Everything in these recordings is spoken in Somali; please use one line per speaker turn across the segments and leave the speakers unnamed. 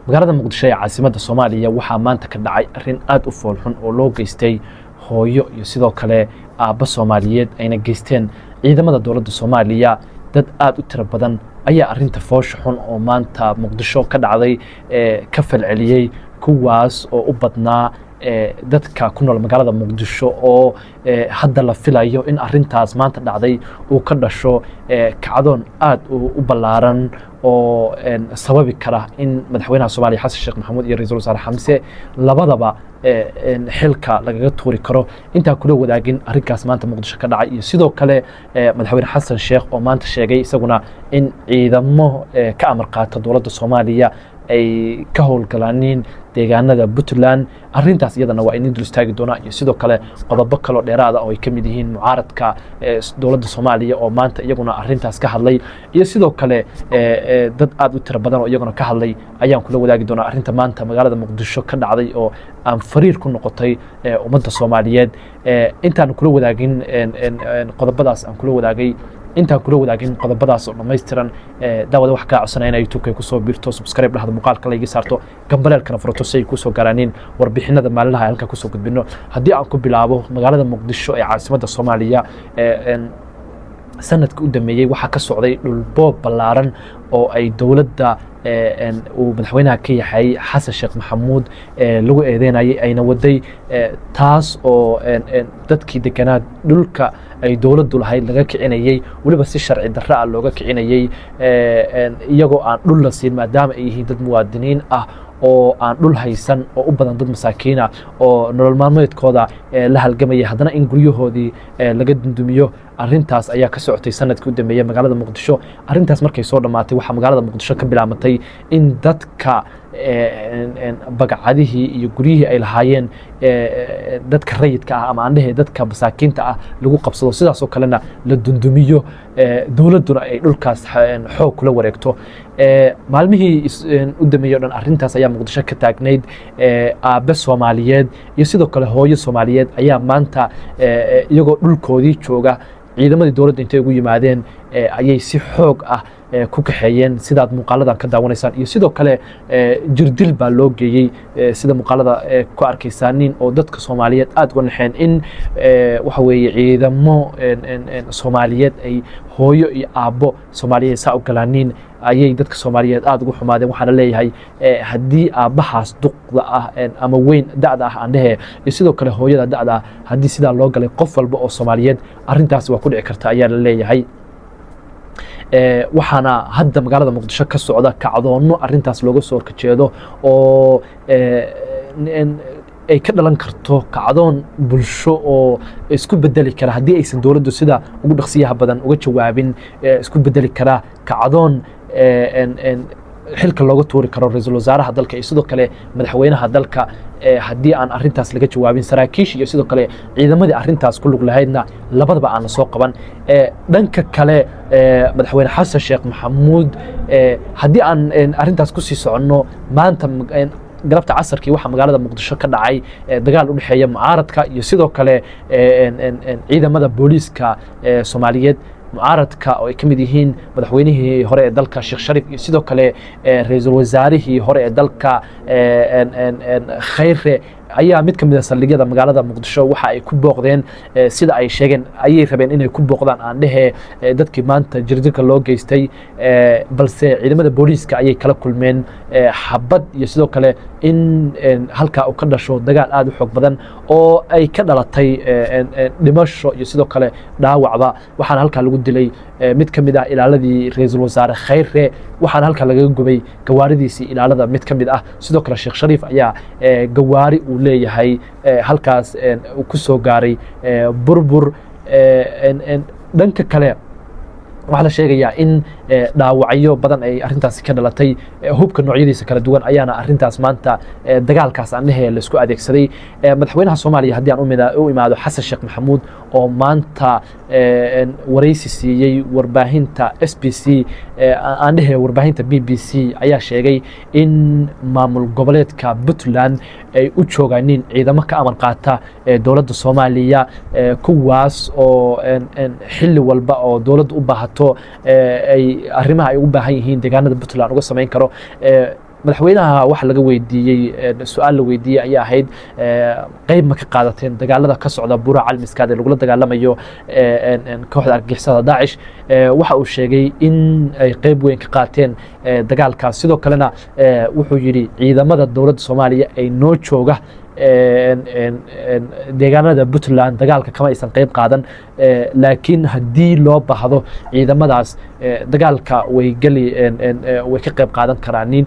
magaalada muqdisho ee caasimadda Soomaaliya waxaa maanta ka dhacay arrin aad u foolxun oo loo geystay hooyo iyo sidoo kale aabba Soomaaliyeed ayna geysteen ciidamada dowladda Soomaaliya. dad aad u tiro badan ayaa arrinta foosha xun oo maanta muqdisho ka dhacday ka falceliyay, kuwaas oo u badnaa dadka ku nool magaalada muqdisho oo hadda la filayo in arrintaas maanta dhacday uu ka dhasho kacdoon aad u ballaaran oo sababi kara in madaxweynaha Soomaaliya Xasan Sheekh Maxamuud iyo ra'iisul wasaare Xamse labadaba xilka lagaga tuuri karo. intaa kula wadaagin arrinkaas maanta muqdisho ka dhacay iyo sidoo kale madaxweyne Xasan Sheekh oo maanta sheegay isaguna in ciidamo ka amar qaata dowladda Soomaaliya ay ka howlgalaan deegaanada Puntland. arrintaas iyadana waa in dul istaagi doona iyo sidoo kale qodobo kale dheeraad ah oo ay ka mid yihiin mucaaradka dowladda Soomaaliya oo maanta iyaguna arrintaas ka hadlay iyo sidoo kale dad aad u tiro badan oo iyaguna ka hadlay ayaan kula wadaagi doonaa arrinta maanta magaalada muqdisho ka dhacday oo aan fariir ku noqotay ummadda Soomaaliyeed. intaan kula wadaagin qodobadaas aan kula wadaagay intaan kula wadaagin qodobadaas oo dhammaystiran daawada wax ka codsanayna YouTube-ka ku soo biirto, subscribe dhahdo, muuqaalka la iga saarto, gambaleelkana furato si ay ku soo gaaraan warbixinada maalinlaha halka ku soo gudbino. haddii aan ku bilaabo magaalada muqdisho ee caasimadda Soomaaliya sanadkii u dhameeyay waxaa ka socday dhul boob ballaaran oo ay dowladda uu madaxweynaha ka yahay Xasan Sheekh Maxamuud lagu eedeynayay ayna waday taas oo dadkii deganaa dhulka ay dowladdu lahayd laga kicinayay, waliba si sharci darro ah looga kicinayay iyagoo aan dhul la siin maadaama ay yihiin dad muwaadiniin ah oo aan dhul haysan oo u badan dad masaakiin ah oo nolol maalmeedkooda la halgamaya, haddana in guryahoodii laga dundumiyo. arrintaas ayaa ka socotay sanadkii u dhameeyay magaalada muqdisho. arrintaas markay soo dhamaatay waxaa magaalada muqdisho ka bilaabatay in dadka bagacadihii iyo guryihii ay lahaayeen dadka rayidka ah ama aandhehe dadka masaakiinta ah lagu qabsado, sidaas oo kalena la dundumiyo, dowladduna ay dhulkaas xoog kula wareegto. maalmihii u dhameeyay oo dhan arrintaas ayaa muqdisho ka taagnayd. aabbe Soomaaliyeed iyo sidoo kale hooyo Soomaaliyeed ayaa maanta iyagoo dhulkoodii jooga ciidamadii dowladda intay ugu yimaadeen ayay si xoog ah ku kaxeeyeen sidaad muuqaaladan ka daawanaysaan, iyo sidoo kale jirdil baa loo geeyey sida muuqaalada ku arkaysaanin oo dadka Soomaaliyeed aad uga naxeen in waxa weeye ciidamo Soomaaliyeed ay hooyo iyo aabbo Soomaaliyeed saa u galaaniin ayay dadka Soomaaliyeed aad ugu xumaadeen. waxaana leeyahay haddii aabbahaas duqda ah ama weyn da'da ah aan dhehe iyo sidoo kale hooyada da'da ah haddii sidaa loo galay qof walba oo Soomaaliyeed arrintaas waa ku dhici karta ayaa la leeyahay. waxaana hadda magaalada muqdisho ka socda kacdoonno arrintaas looga soo horjeedo oo ay ka dhalan karto kacdoon bulsho oo isku bedeli kara haddii aysan dowladdu sida ugu dhaqsiyaha badan uga jawaabin, isku bedeli kara kacdoon xilka looga tuuri karo ra'iisul wasaaraha dalka iyo sidoo kale madaxweynaha dalka haddii aan arrintaas laga jawaabin. saraakiish iyo sidoo kale ciidamadii arrintaas ku lug lahaydna labadaba aan la soo qaban. dhanka kale madaxweyne Xasan Sheekh Maxamuud haddii aan arrintaas ku sii soconno maanta galabta casarkii waxaa magaalada muqdisho ka dhacay dagaal u dhexeeya mucaaradka iyo sidoo kale ciidamada booliiska Soomaaliyeed. mucaaradka oo ay ka mid yihiin madaxweynihii hore ee dalka Sheekh Shariif iyo sidoo kale ra'iisul wasaarihii hore ee dalka Khayre ayaa mid ka mid ah saldhigyada magaalada muqdisho waxa ay ku booqdeen sida ay sheegeen ayay rabeen inay ku booqdaan aan dhehe dadkii maanta jirdilka loo geystay, balse ciidamada booliiska ayay kala kulmeen xabad iyo sidoo kale in halkaa uu ka dhasho dagaal aad u xoog badan oo ay ka dhalatay dhimasho iyo sidoo kale dhaawacba. waxaana halkaa lagu dilay mid ka mid ah ilaaladii ra'iisul wasaare Khayre, waxaana halkaa lagaga gubay gawaaridiisii ilaalada mid ka mid ah. sidoo kale Sheekh Shariif ayaa gawaari uu leeyahay halkaas ku soo gaaray burbur. dhanka kale waxaa la sheegayaa in dhaawacyo badan ay arrintaasi ka dhalatay, hubka noocyadiisa kala duwan ayaana arrintaas maanta dagaalkaas aan dhehe la isku adeegsaday. madaxweynaha Soomaaliya haddii aan u imaado Xasan Sheekh Maxamuud oo maanta waraysi siiyey warbaahinta SBC aan dhehe warbaahinta BBC ayaa sheegay in maamul goboleedka Puntland ay u joogaaniin ciidamo ka amar qaata dowladda Soomaaliya, kuwaas oo xilli walba oo dowladdu u baahato ay arrimaha ay ugu baahan yihiin deegaanada Puntland uga samayn karo. madaxweynaha waxa laga weydiiyey su'aal la weydiiyey ayaa ahayd qayb ma ka qaadateen dagaalada ka socda buuraha calmiskaad ee lagula dagaalamayo kooxda argagixisada daacish waxa uu sheegay in ay qayb weyn ka qaateen dagaalkaas sidoo kalena wuxuu yidhi ciidamada dowladda soomaaliya ay noo jooga deegaanada puntland dagaalka kama aysan qayb qaadan laakiin haddii loo baahdo ciidamadaas dagaalka way ka qayb qaadan karaanin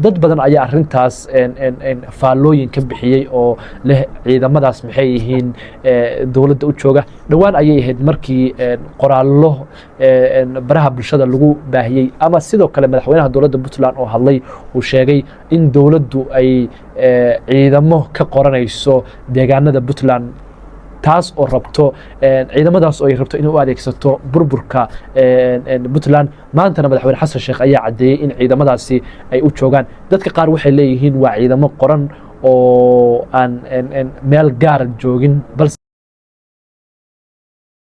dad badan ayaa arintaas faallooyin ka bixiyey oo leh ciidamadaas maxay yihiin dowladda u jooga dhowaan ayay ahayd markii qoraallo baraha bulshada lagu baahiyey ama sidoo kale madaxweynaha dowladda puntland oo hadlay uu sheegay in dowladdu ay ciidamo ka qoranayso deegaanada puntland taas oo rabto ciidamadaas oo ay rabto inay u adeegsato burburka puntland maantana madaxweyne xasan sheekh ayaa caddeeyey in ciidamadaasi ay u joogaan dadka qaar waxay leeyihiin waa ciidamo qoran oo aan meel gaara joogin balse